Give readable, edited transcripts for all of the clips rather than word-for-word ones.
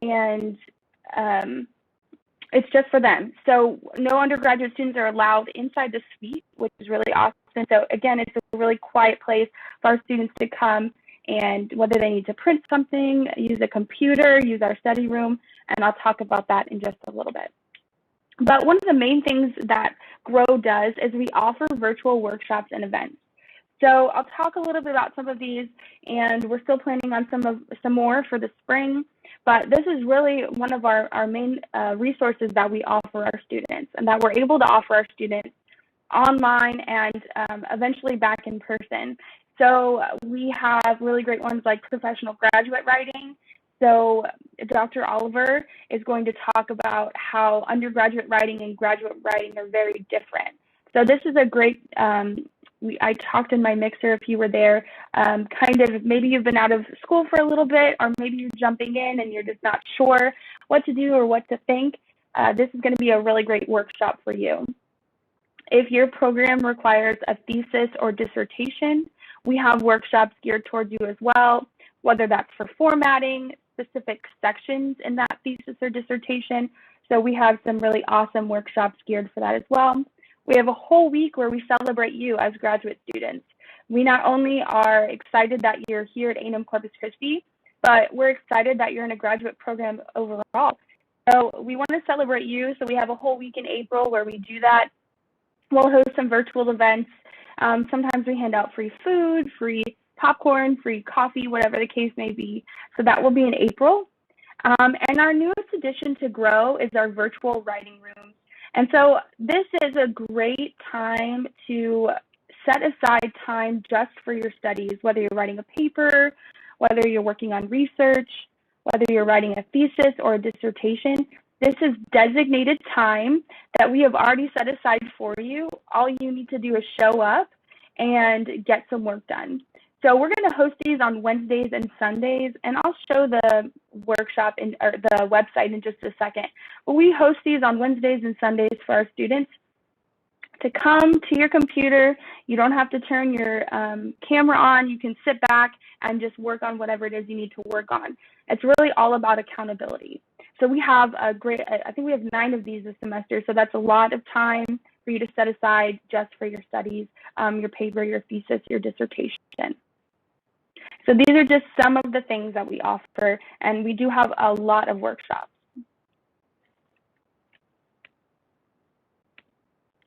and it's just for them. So no undergraduate students are allowed inside the suite, which is really awesome. So again, it's a really quiet place for our students to come, and whether they need to print something, use a computer, use our study room, and I'll talk about that in just a little bit. But one of the main things that Grow does is we offer virtual workshops and events. So I'll talk a little bit about some of these, and we're still planning on some more for the spring. But this is really one of our main resources that we offer our students, and that we're able to offer our students online and eventually back in person. So we have really great ones like professional graduate writing. So Dr. Oliver is going to talk about how undergraduate writing and graduate writing are very different. So this is a great, I talked in my mixer if you were there, kind of maybe you've been out of school for a little bit, or maybe you're jumping in and you're just not sure what to do or what to think. This is going to be a really great workshop for you. If your program requires a thesis or dissertation, we have workshops geared towards you as well, whether that's for formatting, specific sections in that thesis or dissertation. So we have some really awesome workshops geared for that as well. We have a whole week where we celebrate you as graduate students. We not only are excited that you're here at A&M Corpus Christi, but we're excited that you're in a graduate program overall. So we want to celebrate you, so we have a whole week in April where we do that. We'll host some virtual events. Sometimes we hand out free food, free popcorn, free coffee, whatever the case may be. So that will be in April. And our newest addition to Grow is our virtual writing rooms. And so this is a great time to set aside time just for your studies, whether you're writing a paper, whether you're working on research, whether you're writing a thesis or a dissertation. This is designated time that we have already set aside for you. All you need to do is show up and get some work done. So we're going to host these on Wednesdays and Sundays, and I'll show the workshop or the website in just a second. But we host these on Wednesdays and Sundays for our students to come to your computer. You don't have to turn your camera on. You can sit back and just work on whatever it is you need to work on. It's really all about accountability. So we have a great, I think we have 9 of these this semester, so that's a lot of time for you to set aside just for your studies, your paper, your thesis, your dissertation. So these are just some of the things that we offer, and we do have a lot of workshops.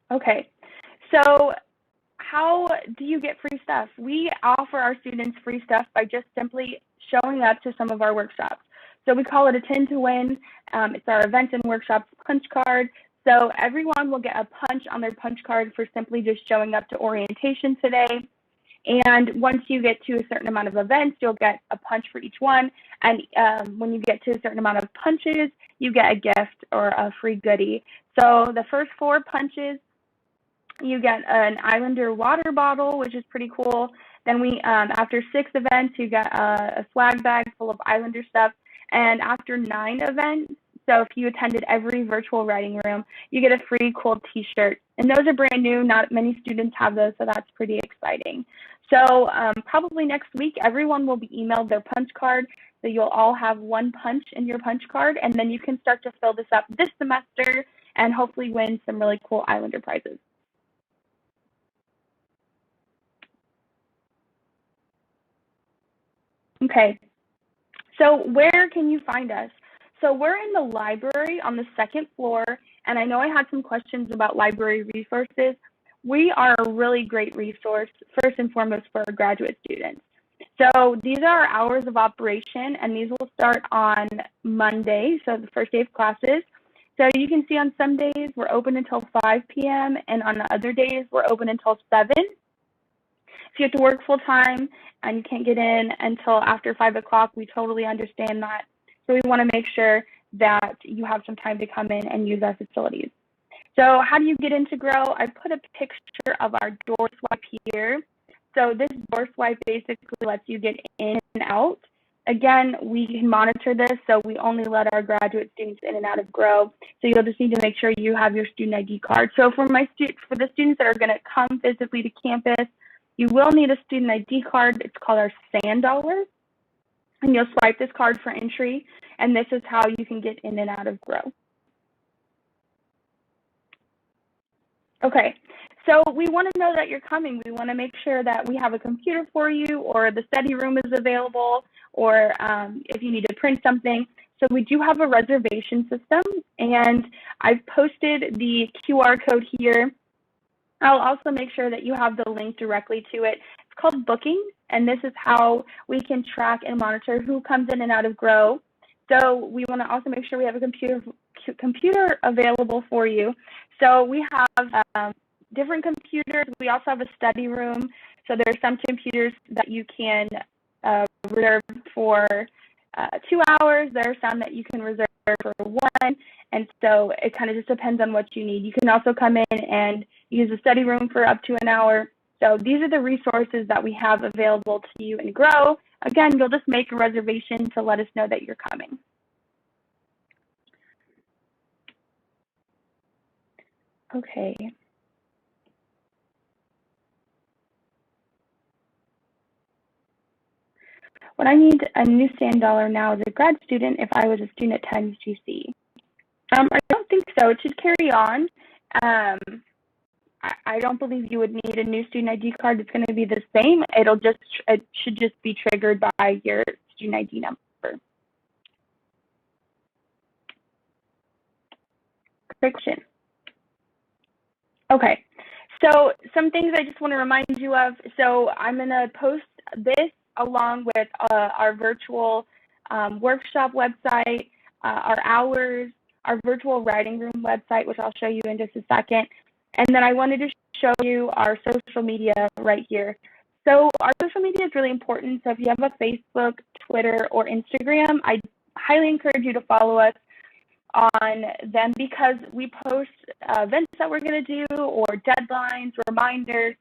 Okay, so how do you get free stuff? We offer our students free stuff by just simply showing up to some of our workshops. So we call it a 10 to win. It's our events and workshops punch card. So everyone will get a punch on their punch card for simply just showing up to orientation today. And once you get to a certain amount of events, you'll get a punch for each one. And when you get to a certain amount of punches, you get a gift or a free goodie. So the first 4 punches, you get an Islander water bottle, which is pretty cool. Then after 6 events, you get a swag bag full of Islander stuff. And after 9 events, so if you attended every virtual writing room, you get a free cool t-shirt. And those are brand new. Not many students have those, so that's pretty exciting. So probably next week, everyone will be emailed their punch card. So you'll all have 1 punch in your punch card, and then you can start to fill this up this semester and hopefully win some really cool Islander prizes. Okay, so where can you find us? So we're in the library on the 2nd floor, and I know I had some questions about library resources. We are a really great resource, first and foremost, for our graduate students. So these are our hours of operation, and these will start on Monday, so the first day of classes. So you can see on some days we're open until 5 p.m., and on the other days we're open until 7. If you have to work full time and you can't get in until after 5 o'clock, we totally understand that. So we want to make sure that you have some time to come in and use our facilities. So how do you get into Grow? I put a picture of our door swipe here. So this door swipe basically lets you get in and out. Again, we can monitor this, so we only let our graduate students in and out of Grow. So you'll just need to make sure you have your student ID card. So for the students that are going to come physically to campus, you will need a student ID card. It's called our SAN dollar. And you'll swipe this card for entry. and this is how you can get in and out of Grow. Okay, so we want to know that you're coming. We want to make sure that we have a computer for you, or the study room is available, or if you need to print something. So we do have a reservation system, and I've posted the QR code here. I'll also make sure that you have the link directly to it. It's called Booking, and this is how we can track and monitor who comes in and out of Grow. So we want to also make sure we have a computer available for you. So we have different computers. We also have a study room. So there are some computers that you can reserve for 2 hours. There are some that you can reserve for 1. And so it kind of just depends on what you need. You can also come in and use the study room for up to an hour. So these are the resources that we have available to you in Grow. Again, you'll just make a reservation to let us know that you're coming. Okay. What I need a new stand dollar now as a grad student if I was a student at Times GC. I don't think so. It should carry on. I don't believe you would need a new student ID card. It's going to be the same. It should just be triggered by your student ID number. Great question. Okay, so some things I just want to remind you of. So I'm going to post this along with our virtual workshop website, our hours, our virtual writing room website, which I'll show you in just a second. And then I wanted to show you our social media right here. So our social media is really important. So if you have a Facebook, Twitter, or Instagram, I highly encourage you to follow us on them because we post events that we're going to do or deadlines, reminders.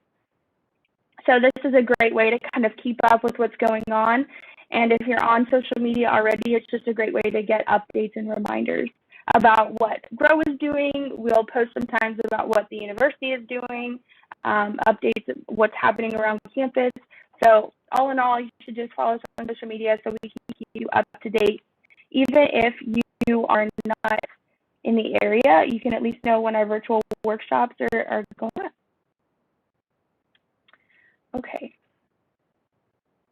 So this is a great way to kind of keep up with what's going on. And if you're on social media already, it's just a great way to get updates and reminders about what Grow is doing. We'll post sometimes about what the university is doing, updates of what's happening around campus. So all in all, you should just follow us on social media so we can keep you up to date. Even if you are not in the area, you can at least know when our virtual workshops are going on. Okay.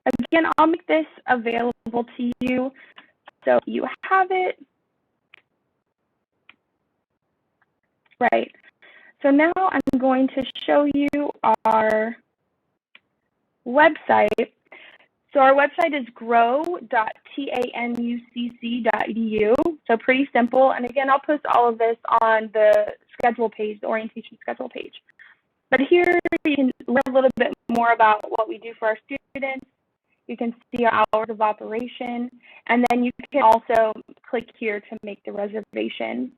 Again, I'll make this available to you so you have it. Right. So now I'm going to show you our website. So our website is grow.tanucc.edu. So pretty simple. And again, I'll post all of this on the schedule page, the orientation schedule page. But here you can learn a little bit more about what we do for our students. You can see our hours of operation. And then you can also click here to make the reservation.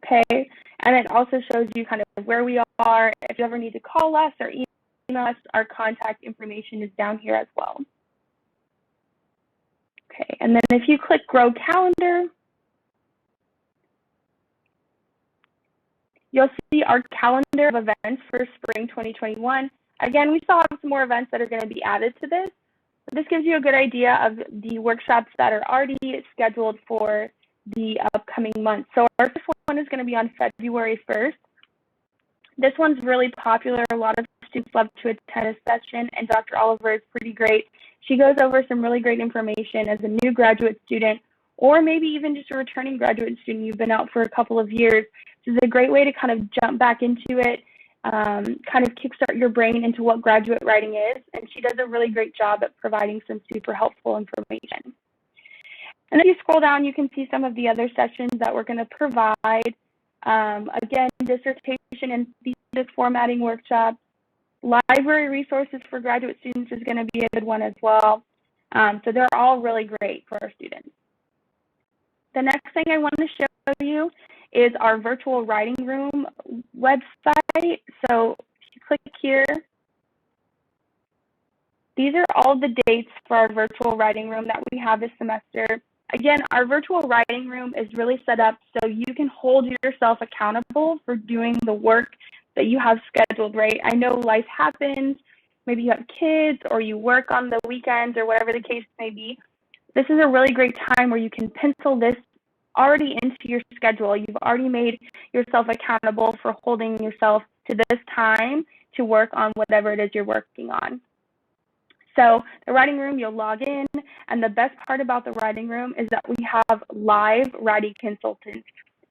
Okay, and it also shows you kind of where we are. If you ever need to call us or email us, our contact information is down here as well. Okay, and then if you click Grow Calendar, you'll see our calendar of events for spring 2021. Again, we still have some more events that are going to be added to this. But this gives you a good idea of the workshops that are already scheduled for the upcoming month. So our first one is going to be on February 1st. This one's really popular. A lot of students love to attend a session, and Dr. Oliver is pretty great. She goes over some really great information as a new graduate student, or maybe even just a returning graduate student. You've been out for a couple of years. This is a great way to kind of jump back into it, kind of kickstart your brain into what graduate writing is, and she does a really great job at providing some super helpful information. And if you scroll down, you can see some of the other sessions that we're going to provide. Again, dissertation and thesis formatting workshops. Library resources for graduate students is going to be a good one as well. So they're all really great for our students. The next thing I want to show you is our virtual writing room website. So if you click here, these are all the dates for our virtual writing room that we have this semester. Again, our virtual writing room is really set up so you can hold yourself accountable for doing the work that you have scheduled, right? I know life happens. Maybe you have kids or you work on the weekends or whatever the case may be. This is a really great time where you can pencil this already into your schedule. You've already made yourself accountable for holding yourself to this time to work on whatever it is you're working on. So the writing room, you'll log in, and the best part about the writing room is that we have live writing consultants.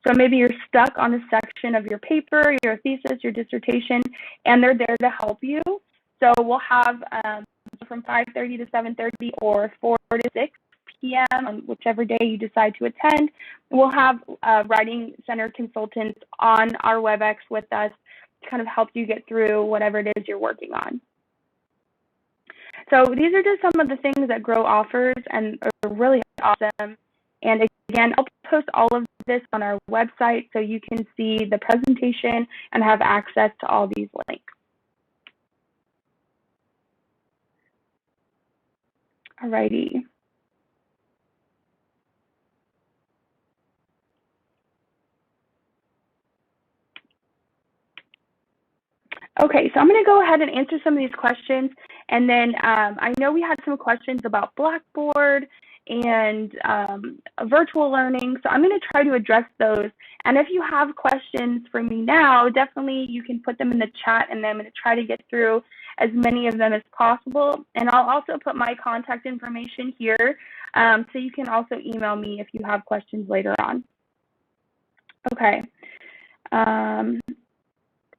So maybe you're stuck on a section of your paper, your thesis, your dissertation, and they're there to help you. So we'll have from 5:30 to 7:30 or 4 to 6 p.m. on whichever day you decide to attend. We'll have writing center consultants on our WebEx with us to kind of help you get through whatever it is you're working on. So these are just some of the things that Grow offers and are really awesome. And again, I'll post all of this on our website so you can see the presentation and have access to all these links. Alrighty. Okay, so I'm going to go ahead and answer some of these questions. And then I know we had some questions about Blackboard and virtual learning, so I'm going to try to address those. And if you have questions for me now, definitely you can put them in the chat, and then I'm going to try to get through as many of them as possible. And I'll also put my contact information here, so you can also email me if you have questions later on. Okay.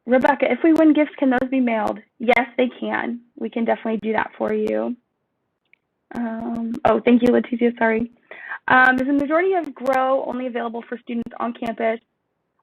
Rebecca, if we win gifts, can those be mailed? Yes, they can. We can definitely do that for you. Oh, thank you, Leticia, sorry. Is the majority of Grow only available for students on campus,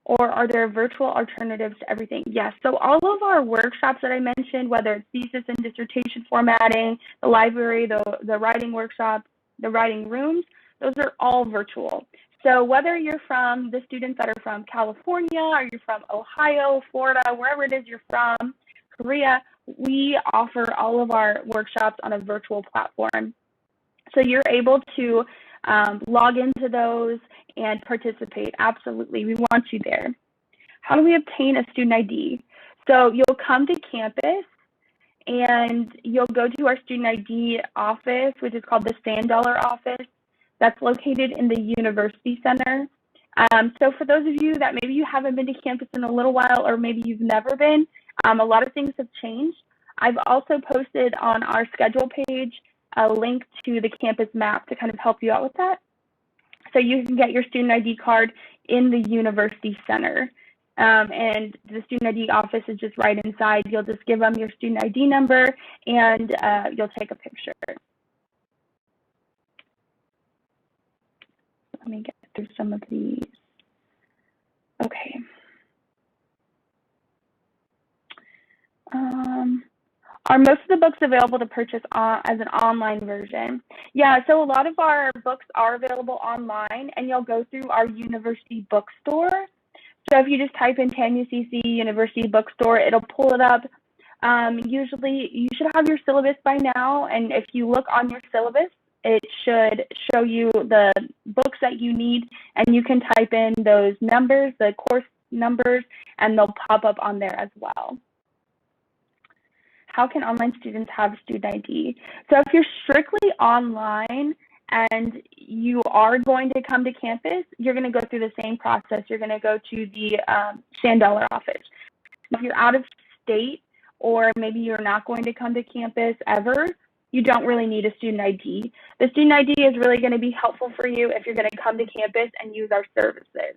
or are there virtual alternatives to everything? Yes, so all of our workshops that I mentioned, whether it's thesis and dissertation formatting, the library, the writing workshop, the writing rooms, those are all virtual. So whether you're from the students that are from California, or you're from Ohio, Florida, wherever it is you're from, Korea, we offer all of our workshops on a virtual platform. So you're able to log into those and participate. Absolutely, we want you there. How do we obtain a student ID? So you'll come to campus and you'll go to our student ID office, which is called the Sand Dollar office. That's located in the University Center. So for those of you that maybe you haven't been to campus in a little while, or maybe you've never been, a lot of things have changed. I've also posted on our schedule page a link to the campus map to kind of help you out with that. So you can get your student ID card in the University Center. And the student ID office is just right inside. You'll just give them your student ID number, and you'll take a picture. Let me get through some of these. Okay. Are most of the books available to purchase as an online version? Yeah, so a lot of our books are available online, and you'll go through our university bookstore. So if you just type in TAMUCC University Bookstore, it'll pull it up. Usually, you should have your syllabus by now, and if you look on your syllabus, it should show you the books that you need, and you can type in those numbers, the course numbers, and they'll pop up on there as well. How can online students have student ID? So if you're strictly online and you are going to come to campus, you're going to go through the same process. You're going to go to the Sand Dollar office. If you're out of state, or maybe you're not going to come to campus ever, you don't really need a student ID. The student ID is really going to be helpful for you if you're going to come to campus and use our services.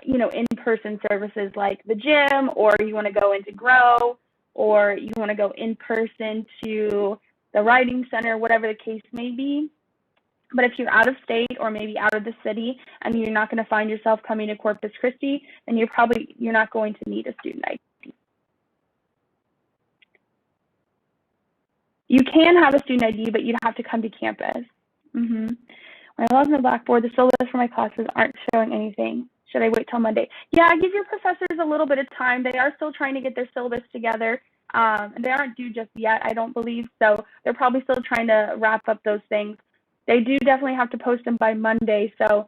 You know, in-person services like the gym, or you want to go into Grow, or you want to go in person to the writing center, whatever the case may be. But if you're out of state or maybe out of the city and you're not going to find yourself coming to Corpus Christi, then you're not going to need a student ID. You can have a student ID, but you'd have to come to campus. When I log in the Blackboard, the syllabus for my classes aren't showing anything. Should I wait till Monday? Yeah, give your professors a little bit of time. They are still trying to get their syllabus together. They aren't due just yet, I don't believe. So they're probably still trying to wrap up those things. They do definitely have to post them by Monday. So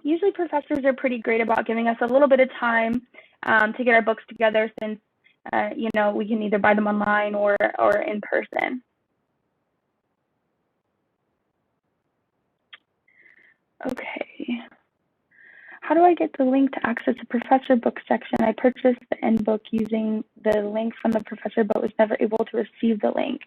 usually professors are pretty great about giving us a little bit of time to get our books together, since you know, we can either buy them online or in person. Okay. How do I get the link to access the professor book section? I purchased the end book using the link from the professor, but was never able to receive the link.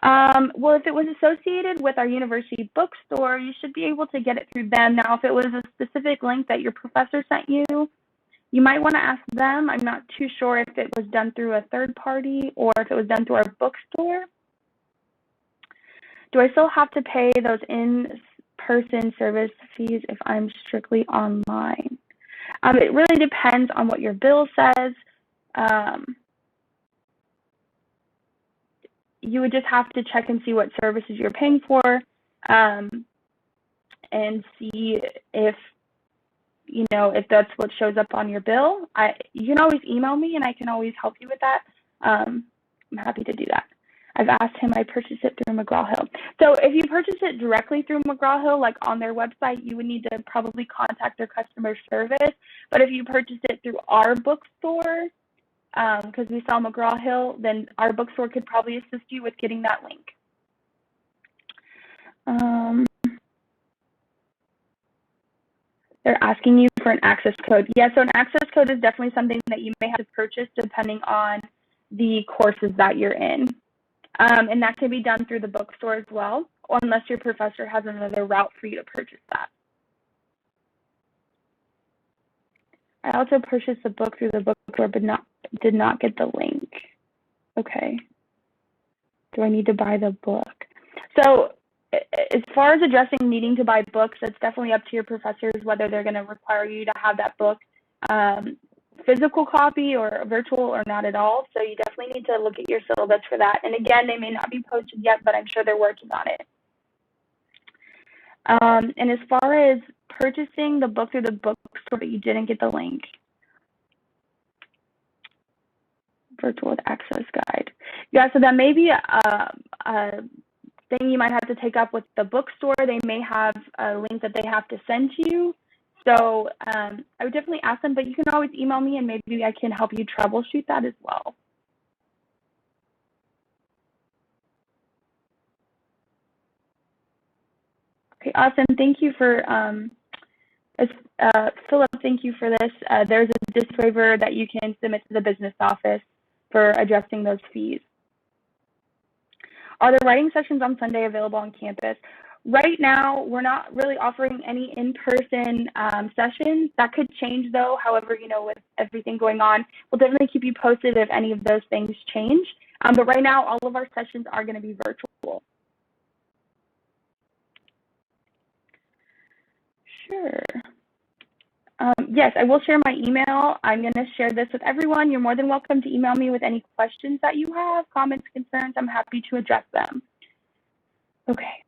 Well, if it was associated with our university bookstore, you should be able to get it through them. Now, if it was a specific link that your professor sent you, you might want to ask them. I'm not too sure if it was done through a third party or if it was done through our bookstore. Do I still have to pay those in-person service fees if I'm strictly online? It really depends on what your bill says. You would just have to check and see what services you're paying for, and see if if that's what shows up on your bill. You can always email me and I can always help you with that. I'm happy to do that. I've asked him. I purchased it through McGraw-Hill. So if you purchase it directly through McGraw-Hill, like on their website, you would need to probably contact their customer service. But if you purchase it through our bookstore, because we sell McGraw-Hill, then our bookstore could probably assist you with getting that link. They're asking you for an access code. Yeah, so an access code is definitely something that you may have to purchase depending on the courses that you're in. And that can be done through the bookstore as well, unless your professor has another route for you to purchase that. I also purchased the book through the bookstore, but did not get the link. Okay. Do I need to buy the book? So as far as addressing needing to buy books, it's definitely up to your professors whether they're going to require you to have that book physical copy or virtual or not at all. So you definitely need to look at your syllabus for that. And again, they may not be posted yet, but I'm sure they're working on it. And as far as purchasing the book through the bookstore, but you didn't get the link, virtual with access guide. Yeah, so that may be a thing you might have to take up with the bookstore. They may have a link that they have to send to you. So I would definitely ask them, but you can always email me and maybe I can help you troubleshoot that as well. Okay, awesome. Thank you for, Philip, thank you for this. There's a disc waiver that you can submit to the business office for addressing those fees. Are the writing sessions on Sunday available on campus? Right now, we're not really offering any in-person sessions. That could change though. However, with everything going on, we'll definitely keep you posted if any of those things change. But right now, all of our sessions are going to be virtual. Sure. Yes, I will share my email. I'm going to share this with everyone. You're more than welcome to email me with any questions that you have, comments, concerns. I'm happy to address them. Okay.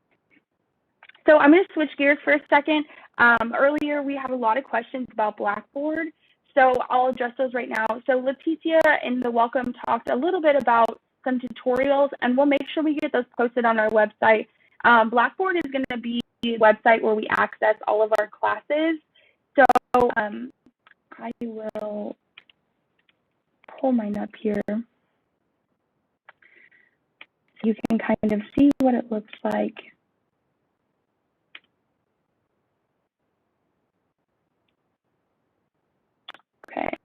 So I'm going to switch gears for a second. Earlier, we had a lot of questions about Blackboard, so I'll address those right now. So Leticia in the welcome talked a little bit about some tutorials, and we'll make sure we get those posted on our website. Blackboard is going to be the website where we access all of our classes. So I will pull mine up here so you can kind of see what it looks like. Okay.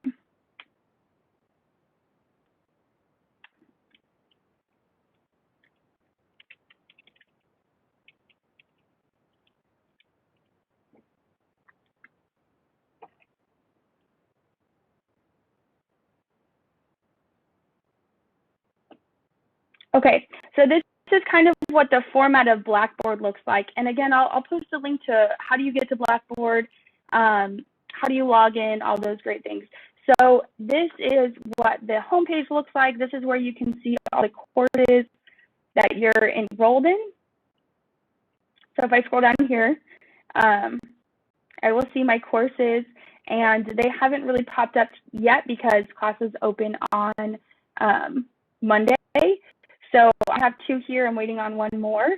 Okay, so this is kind of what the format of Blackboard looks like. And again, I'll post a link to how do you get to Blackboard, how do you log in, all those great things. So this is what the homepage looks like. This is where you can see all the courses that you're enrolled in. So if I scroll down here, I will see my courses, and they haven't really popped up yet because classes open on Monday. So I have 2 here. I'm waiting on 1 more.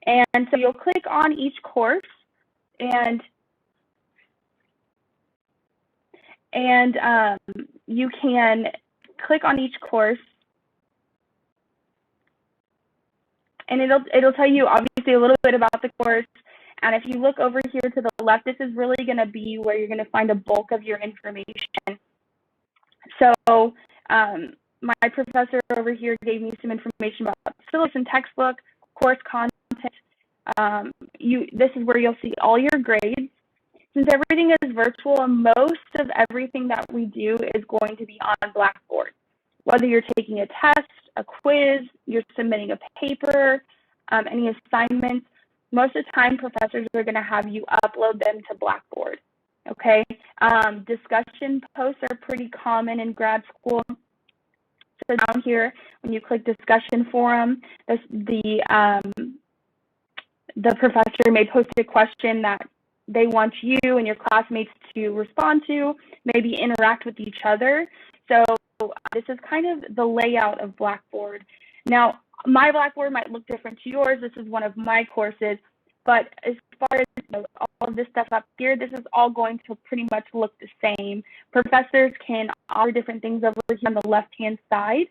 And so you'll click on each course, and you can click on each course, and it'll tell you obviously a little bit about the course, And if you look over here to the left, this is really going to be where you're going to find a bulk of your information. So my professor over here gave me some information about syllabus and textbook, course content. This is where you'll see all your grades. Since everything is virtual, most of everything that we do is going to be on Blackboard. Whether you're taking a test, a quiz, you're submitting a paper, any assignments, most of the time professors are going to have you upload them to Blackboard. Okay, discussion posts are pretty common in grad school. So down here, when you click discussion forum, the professor may post a question that they want you and your classmates to respond to, maybe interact with each other. So this is kind of the layout of Blackboard. Now, my Blackboard might look different to yours. This is one of my courses. But as far as all of this stuff up here, this is all going to pretty much look the same. Professors can offer different things over here on the left-hand side.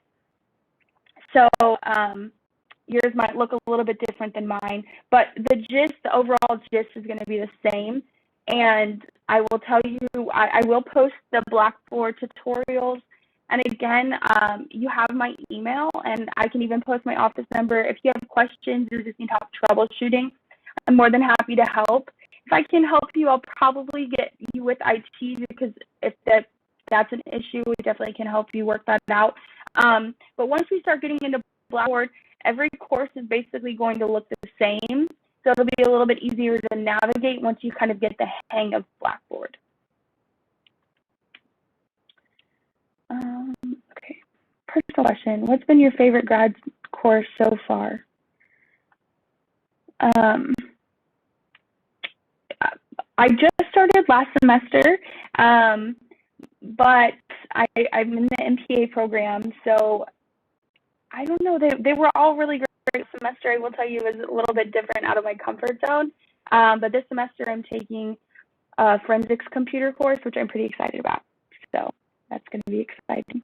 So yours might look a little bit different than mine, but the overall gist is going to be the same. And I will tell you, I will post the Blackboard tutorials. And again, you have my email, and I can even post my office number. If you have questions, you just need help troubleshooting, I'm more than happy to help. If I can help you, I'll probably get you with IT, because if that's an issue, we definitely can help you work that out. But once we start getting into Blackboard, every course is basically going to look the same. So it'll be a little bit easier to navigate once you kind of get the hang of Blackboard. Okay, personal question. What's been your favorite grad course so far? I just started last semester, but I'm in the MPA program, so I don't know. They were all really great. Semester, I will tell you, is a little bit different out of my comfort zone. But this semester, I'm taking a forensics computer course, which I'm pretty excited about. So that's going to be exciting.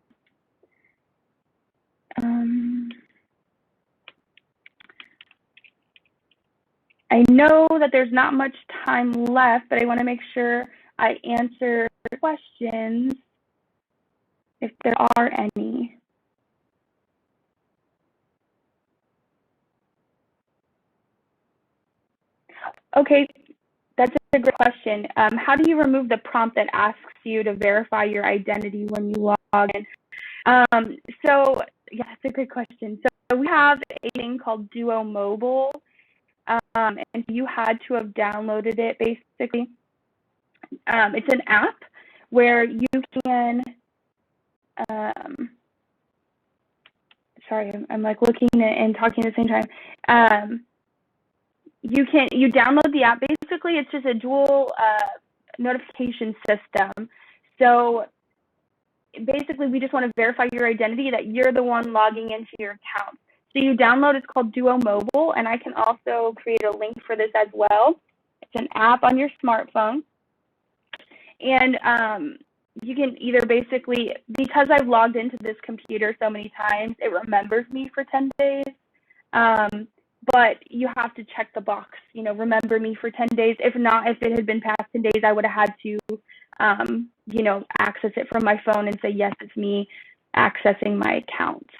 I know that there's not much time left, but I want to make sure I answer questions if there are any. Okay, that's a great question. How do you remove the prompt that asks you to verify your identity when you log in? So yeah, that's a great question. So we have a thing called Duo Mobile, and you had to have downloaded it basically. It's an app where you can, sorry, I'm like looking and talking at the same time. You download the app. Basically, it's just a dual notification system. So basically, we just want to verify your identity, that you're the one logging into your account. So you download, it's called Duo Mobile, and I can also create a link for this as well. It's an app on your smartphone. And you can either basically, because I've logged into this computer so many times, it remembers me for 10 days. But you have to check the box, remember me for 10 days. If not, if it had been past 10 days, I would have had to, access it from my phone and say, yes, it's me accessing my account.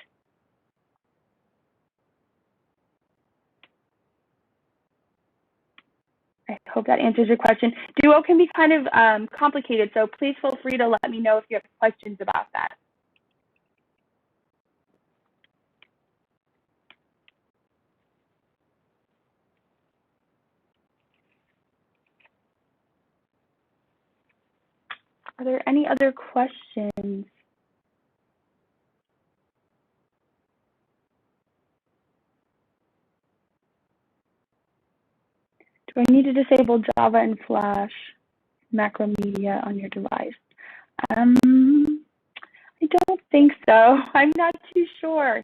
I hope that answers your question. Duo can be kind of complicated, so please feel free to let me know if you have questions about that. Are there any other questions? Do I need to disable Java and Flash Macromedia on your device? I don't think so. I'm not too sure.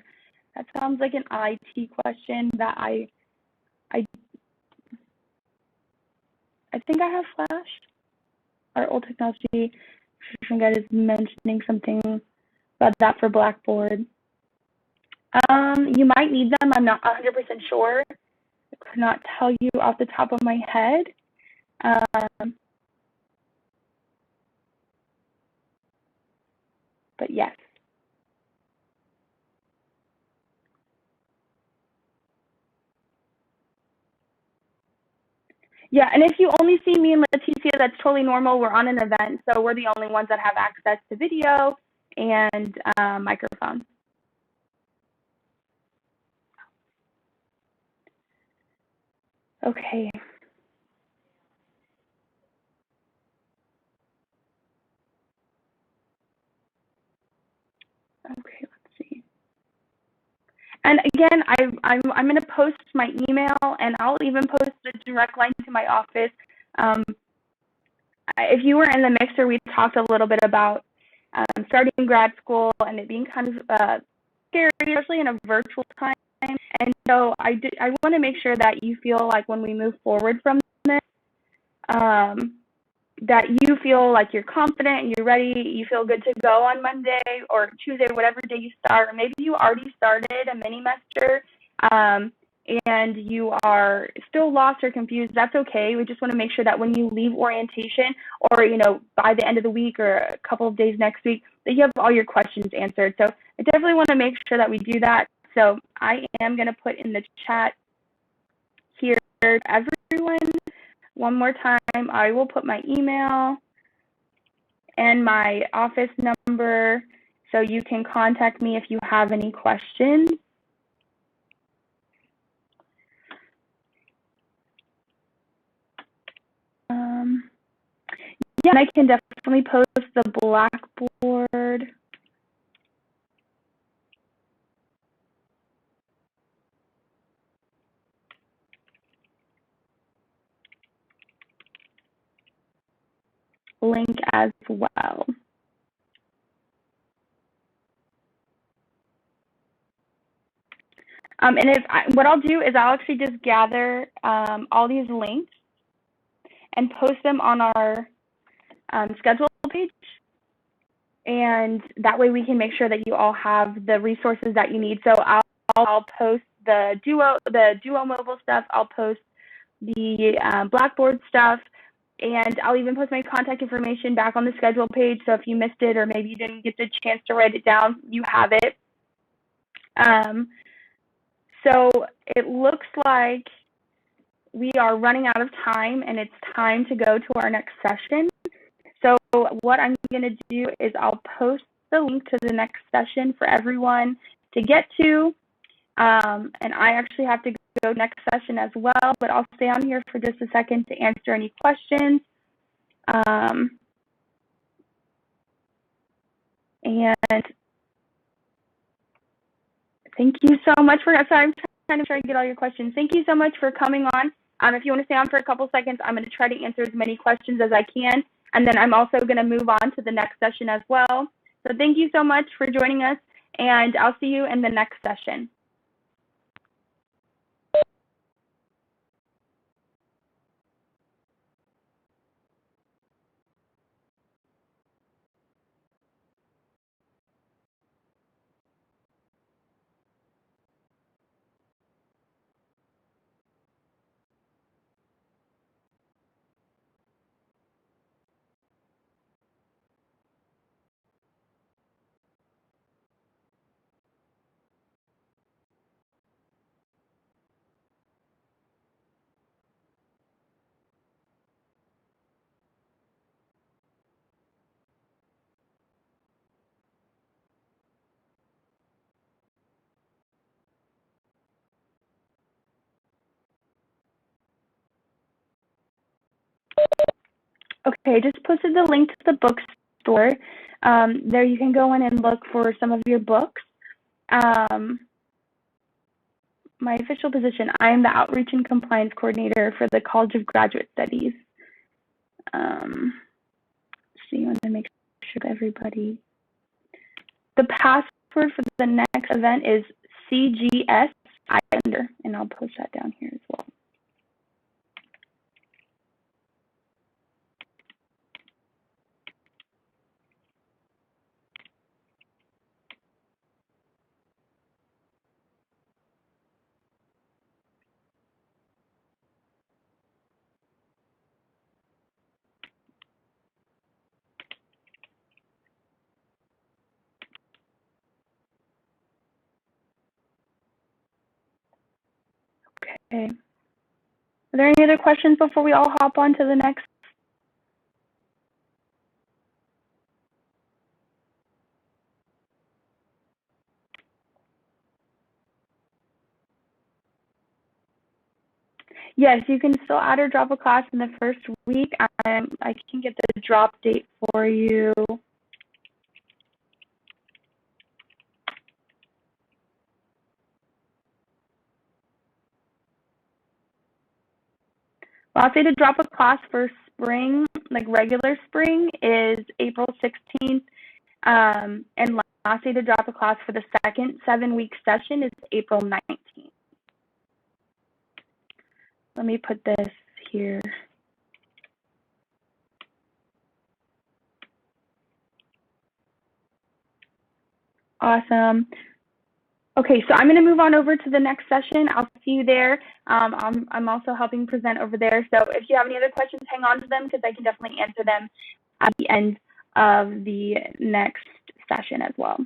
That sounds like an IT question that I think I have Flash. Our old technology guide is mentioning something about that for Blackboard. You might need them. I'm not 100% sure. I could not tell you off the top of my head. But yes. Yeah, and if you only see me and Leticia, that's totally normal. We're on an event, so we're the only ones that have access to video and microphone. Okay. Okay, let's see. And again, I'm going to post my email, and I'll even post the direct line to my office. If you were in the mixer, we talked a little bit about starting grad school and it being kind of scary, especially in a virtual time. And so I want to make sure that you feel like when we move forward from this, that you feel like you're confident and you're ready, you feel good to go on Monday or Tuesday, whatever day you start, or maybe you already started a mini-mester and you are still lost or confused. That's okay. We just want to make sure that when you leave orientation or, by the end of the week or a couple of days next week, that you have all your questions answered. So I definitely want to make sure that we do that. So I am going to put in the chat here, everyone. One more time, I will put my email and my office number so you can contact me if you have any questions. Yeah, and I can definitely post the Blackboard. Link as well. And what I'll do is I'll actually just gather all these links and post them on our schedule page. And that way we can make sure that you all have the resources that you need. So I'll post the Duo mobile stuff. I'll post the Blackboard stuff. And I'll even post my contact information back on the schedule page. So if you missed it or maybe you didn't get the chance to write it down, you have it. So it looks like we are running out of time and it's time to go to our next session. So what I'm going to do is I'll post the link to the next session for everyone to get to. And I actually have to go next session as well, but I'll stay on here for just a second to answer any questions. And thank you so much for, sorry, I'm trying to try to get all your questions. Thank you so much for coming on. If you want to stay on for a couple seconds, I'm going to try to answer as many questions as I can. And then I'm also going to move on to the next session as well. So thank you so much for joining us, and I'll see you in the next session. Okay, just posted the link to the bookstore. There you can go in and look for some of your books. My official position, I am the Outreach and Compliance Coordinator for the College of Graduate Studies. So you want to make sure that everybody. The password for the next event is CGS Islander, and I'll post that down here as well. Okay. Are there any other questions before we all hop on to the next? Yes, you can still add or drop a class in the first week. I can get the drop date for you. Last day to drop a class for spring, like regular spring, is April 16th. And last day to drop a class for the second 7-week session is April 19th. Let me put this here. Awesome. Okay, so I'm going to move on over to the next session. I'll see you there. I'm also helping present over there. So if you have any other questions, hang on to them because I can definitely answer them at the end of the next session as well.